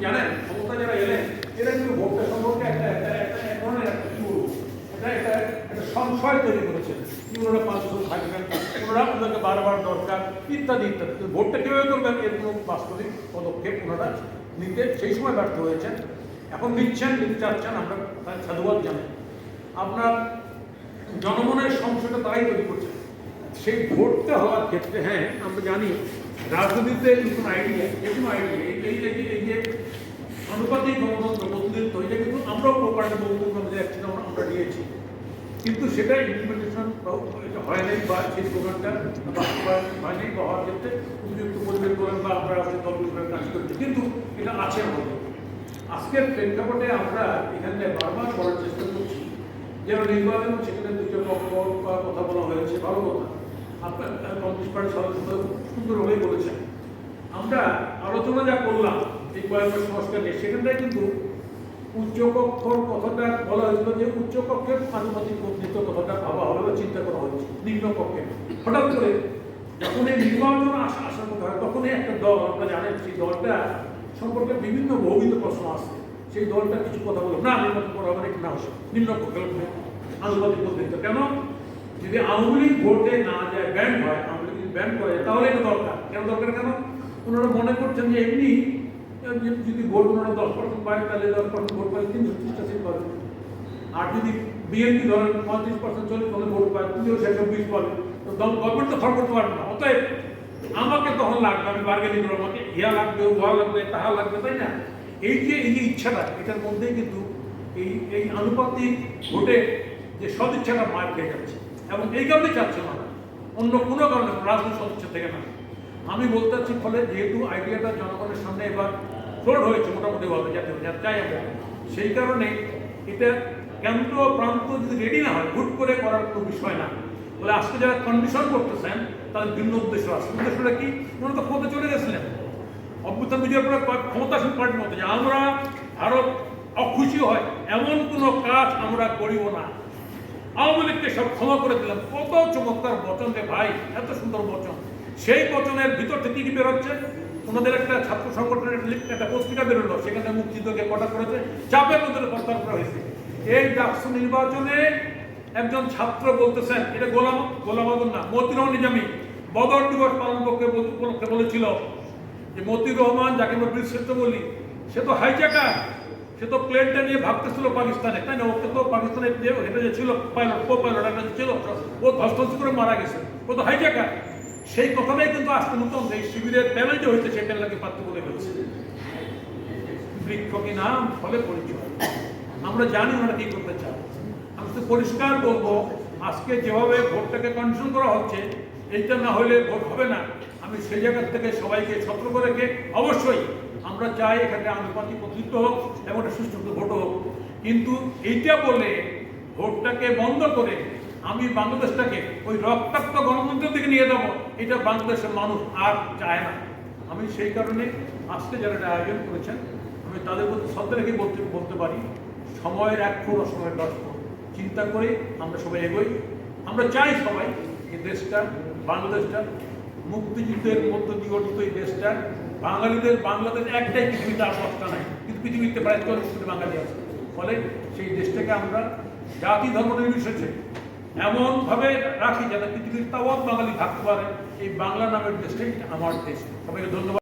জানেন ক্ষমতা যারা এলেন এরা কিন্তু ভোটটা সম্পর্কে একটা ধরনের একটা সংশয় তৈরি করেছেন। ওনারা 5 বছর থাকবেন, ওনারা ওনাকে বারবার দরকার ইত্যাদি ইত্যাদি। ভোটটা কীভাবে করবেন এর কোনো বাস্তবিক পদক্ষেপ ওনারা নিতে সেই সময় ব্যর্থ হয়েছেন। এখন নিচ্ছেন, নিতে চাচ্ছেন, আমরা তার সাধুবাদ জানাই। আপনার জনমনের সংশয়টা তাই তৈরি করছেন। সেই ভোটটা হওয়ার ক্ষেত্রে হ্যাঁ আমরা জানি রাজনীতিতে নতুন আইডিয়া, যে কোনো আইডিয়া এই যে আনুপাতিক গণতন্ত্র প্রতিনিধিত্ব, এটা কিন্তু আমরাও প্রপার্টি বহুমুখী আমরা নিয়েছি, কিন্তু সেটা ইমপ্লিমেন্টেশন এটা হয় নাই বা সেই প্রোগ্রামটা বাস্তবায়ন হয়নি বা হওয়ার ক্ষেত্রে উপযুক্ত পরিবেশ করেন বা আমরা আমাদের দলগুলোর কাজ করছি, কিন্তু এটা আছে আমাদের। আজকের প্রেক্ষাপটে আমরা এখানে বারবার করার চেষ্টা করছি যেন নির্বাচন, সেখানে দুটো পক্ষ কথা বলা হয়েছে, ভালো কথা। আপনার কমিউনিস্ট পার্টির সদস্য সুন্দরভাবেই বলেছেন। আমরা আলোচনা যা করলাম এই কয়েক সংস্কার নিয়ে, সেখানটায় কিন্তু উচ্চকক্ষর কথাটা বলা হয়েছিল যে উচ্চকক্ষের আনুপাতিক প্রতিনিধিত্ব কথাটা ভাবা হবে বা চিন্তা করা হয়েছে নিম্নকক্ষে। হঠাৎ করে যখন এই নির্বাচন আসার কথা হয় তখনই একটা দল, আমরা জানেন সেই দলটা সম্পর্কে বিভিন্ন বহুবিধ প্রশ্ন আসছে। সেই দলটা কিছু কথা বলল না নির্বাচন করা হবে না, নিম্নকক্ষের আনুপাতিক প্রতিনিধিত্ব কেন? যদি আওয়ামী লীগ ভোটে না যায়, ব্যান্ড হয়, আওয়ামী লীগ যদি ব্যান্ড করে তাহলে এটা দরকার। কেন দরকার? কেন ওনারা মনে করছেন যে এমনি যদি ভোট ওনারা 10% পায় তাহলে 10% ভোট পায় 330টা সিট পাবে। আর যদি বিএনপি ধরেন 35% চলে তাহলে ভোট পায় 320 পাবে। তো গভর্নমেন্ট তো ফল করতে পারবে না। অতএব আমাকে তখন লাগবে, আমি বার্গেনিং করবো, আমাকে ইয়া লাগবে, ওয়া লাগবে, তাহা লাগবে, তাই না? এই যে ইচ্ছাটা, এটার মধ্যেই কিন্তু এই আনুপাতিক ভোটে যে সদিচ্ছাটা মার খেয়ে যাচ্ছে, এবং এই কারণে চাচ্ছে না, অন্য কোনো কারণে রাজনৈতিক সদিচ্ছা থেকে না। আমি বলতে চাচ্ছি ফলে যেহেতু আইডিয়াটা জনগণের সামনে এবার ফ্লোট হয়েছে মোটামুটিভাবে, যাতে চাই আমরা, সেই কারণে এটা কেন্দ্র প্রান্ত যদি রেডি না হয় হুট করে করার কোনো বিষয় না। বলে আজকে যারা কন্ডিশন করতেছেন তাদের ভিন্ন উদ্দেশ্য আছে। উদ্দেশ্যটা কি? ওনারা তো ক্ষমতা চলে গেছিলেন, অভ্যুত্থান বিজয়ের পরে ক্ষমতাসীন পার্টির মতো যে আমরা ভারত অখুশি হয় এমন কোনো কাজ আমরা করিব না, আওয়ামী লীগকে সব ক্ষমা করে দিলাম। কত চমৎকার বচন রে ভাই, এত সুন্দর বচন। সেই বচনের ভিতর থেকে কি বেরোচ্ছে? ওনাদের একটা ছাত্র সংগঠনের একটা পত্রিকা বেরোলো, সেখানে মুক্তিযুদ্ধকে কটা করেছে, চাপের মধ্যে প্রস্তাব করা হয়েছে। এই ডাকসু নির্বাচনে একজন ছাত্র বলতেছেন, এটা গোলাম আদম না, মতিউর রহমান নিজামী বদর দিবস পালন উপলক্ষে বলেছিল যে মতিউর রহমান, যাকে আমরা বীরশ্রেষ্ঠ বলি, সে তো হাইজ্যাকার, সে তো প্লেনটা নিয়ে ভাবতেছিল পাকিস্তানে, তাই না? ওকে তো পাকিস্তানে এটা যে ছিল পাইলট, কো পাইলট একটা ছিল, ও ধস্ত করে মারা গেছে, ও তো হাইজ্যাকার। সেই কথাটাই কিন্তু আজকে নতুন এই শিবিরের প্যানেল যে হয়েছে সেই প্যানেলকে পাত্র বলে ফেলছে। বৃক্ষ কি নাম, ফলে পরিচয়। আমরা জানি ওরা কি করতে চায়। আমি তো পরিষ্কার বলবো, আজকে যেভাবে ভোটটাকে কন্ডিশন করা হচ্ছে, এইটা না হলে ভোট হবে না। আমি সেই জায়গা থেকে সবাইকে সতর্ক রেখে অবশ্যই আমরা চাই এখানে আনুপাতিক প্রতিনিধিত্ব হোক এবং একটা সুষ্ঠু ভোট হোক, কিন্তু এইটা বলে ভোটটাকে বন্ধ করে আমি বাংলাদেশটাকে ওই রক্তাক্ত গণতন্ত্রের দিকে নিয়ে যাবো, এটা বাংলাদেশের মানুষ আর চায় না। আমি সেই কারণে আজকে যারা এটা আয়োজন করেছেন, আমি তাদের প্রতি শ্রদ্ধা রেখে বলতে পারি, সময়ের 1 ফুট অসময়ের 10 ফুট চিন্তা করে আমরা সবাই এগোই। আমরা চাই সবাই এই দেশটা, বাংলাদেশটা, মুক্তিযুদ্ধের মধ্য দিয়ে অর্জিত এই দেশটা, বাংলাদেশ একটাই, পৃথিবীতে আর 10টা নাই, কিন্তু পৃথিবীতে প্রায় 40 কোটি বাঙালি আছে। ফলে সেই দেশটাকে আমরা জাতি ধর্ম নির্বিশেষে এমনভাবে রাখি যাতে পৃথিবীর তাওয়াত বাঙালি থাকতে পারে। এই বাংলা নামের দেশটাই আমার দেশ। সবাইকে ধন্যবাদ।